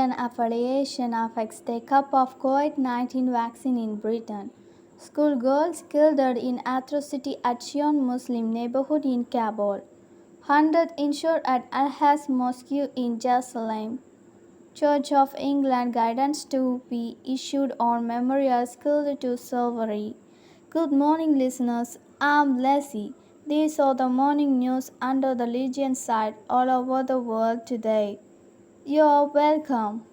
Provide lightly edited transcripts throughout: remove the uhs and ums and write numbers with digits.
Religion affiliation affects take-up of COVID-19 vaccine in Britain. Schoolgirls killed in atrocity at Shion Muslim neighborhood in Kabul. 100 injured at Al-Haz Mosque in Jerusalem. Church of England guidance to be issued on memorials killed to slavery. Good morning, listeners. I'm Leslie. These are the morning news under the Legion site all over the world today. You're welcome.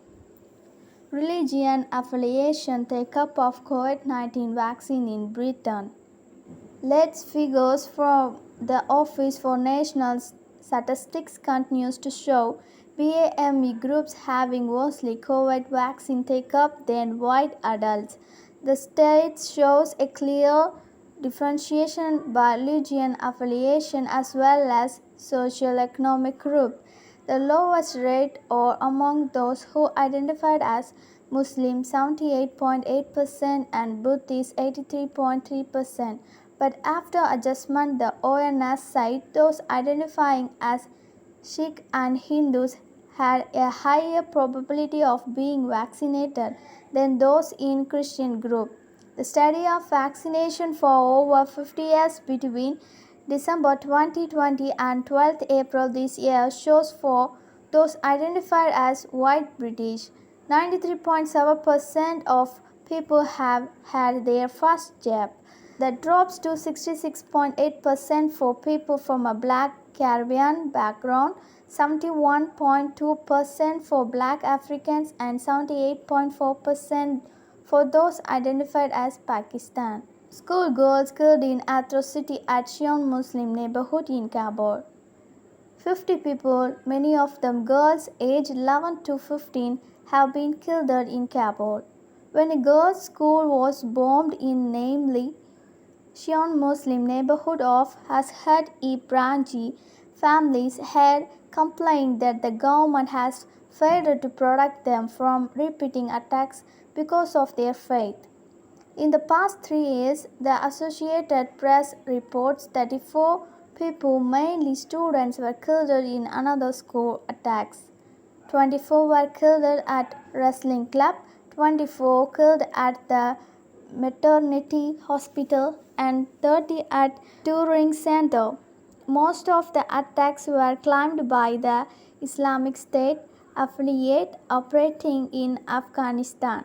Religion affiliation take-up of COVID-19 vaccine in Britain. Latest figures from the Office for National Statistics continues to show BAME groups having mostly COVID vaccine take-up than white adults. The state shows a clear differentiation by religion affiliation as well as socio-economic group. The lowest rate are among those who identified as Muslim 78.8% and Buddhist 83.3%. But after adjustment, the ONS said those identifying as Sikh and Hindus had a higher probability of being vaccinated than those in Christian group. The study of vaccination for over 50 years between December 2020 and 12th April this year shows for those identified as white British, 93.7% of people have had their first jab. That drops to 66.8% for people from a black Caribbean background, 71.2% for black Africans, and 78.4% for those identified as Pakistan. Schoolgirls killed in atrocity at Shion Muslim neighborhood in Kabul. 50 people, many of them girls aged 11 to 15, have been killed in Kabul. When a girls' school was bombed in namely Shion Muslim neighborhood of Azad-e-Branchi, families had complained that the government has failed to protect them from repeating attacks because of their faith. In the past 3 years, the Associated Press reports 34 people, mainly students, were killed in another school attacks. 24 were killed at wrestling club, 24 killed at the maternity hospital, and 30 at touring center. Most of the attacks were claimed by the Islamic State affiliate operating in Afghanistan.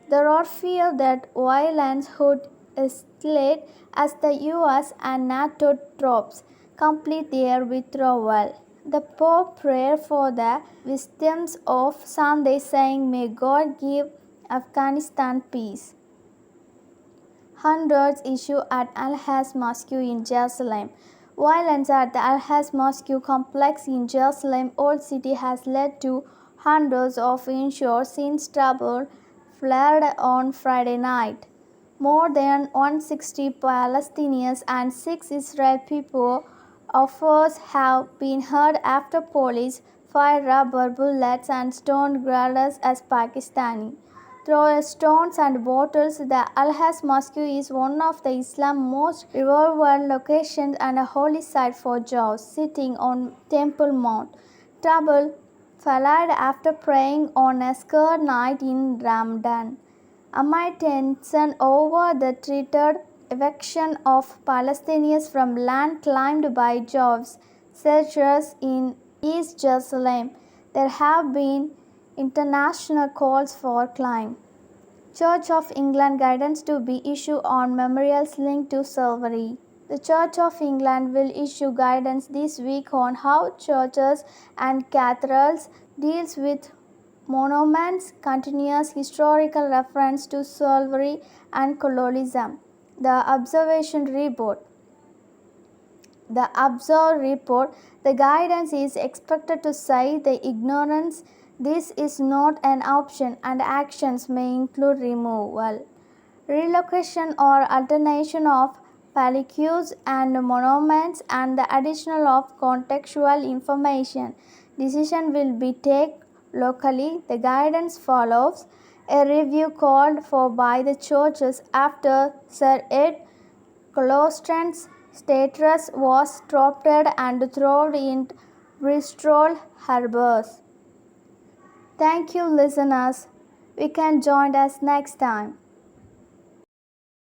There are fear that violence would escalate as the US and NATO troops complete their withdrawal. The Pope prayed for the victims of Sunday, saying, "May God give Afghanistan peace." Hundreds issue at Al-Haz Mosque in Jerusalem. Violence at the Al-Haz Mosque complex in Jerusalem Old City has led to hundreds of injured since trouble flared on Friday night. More than 160 Palestinians and 6 Israeli people offers have been hurt after police fired rubber bullets and stone grenades as Pakistani throw stones and bottles. The Al-Haz Mosque is one of the Islam's most revered locations and a holy site for Jews sitting on Temple Mount. Trouble followed after praying on a sacred night in Ramadan, amid tension over the threatened eviction of Palestinians from land claimed by Jews settlers in East Jerusalem. There have been international calls for claim. Church of England guidance to be issued on memorials linked to slavery. The Church of England will issue guidance this week on how churches and cathedrals deals with monuments, continuous historical reference to slavery and colonialism. The Observation Report. The Observe report, the guidance is expected to say the ignorance this is not an option and actions may include removal, relocation or alternation of palicures and monuments and the additional of contextual information. Decision will be taken locally. The guidance follows a review called for by the churches after Sir Ed Colston's status was dropped and thrown in Bristol Harbours. Thank you, listeners. We can join us next time.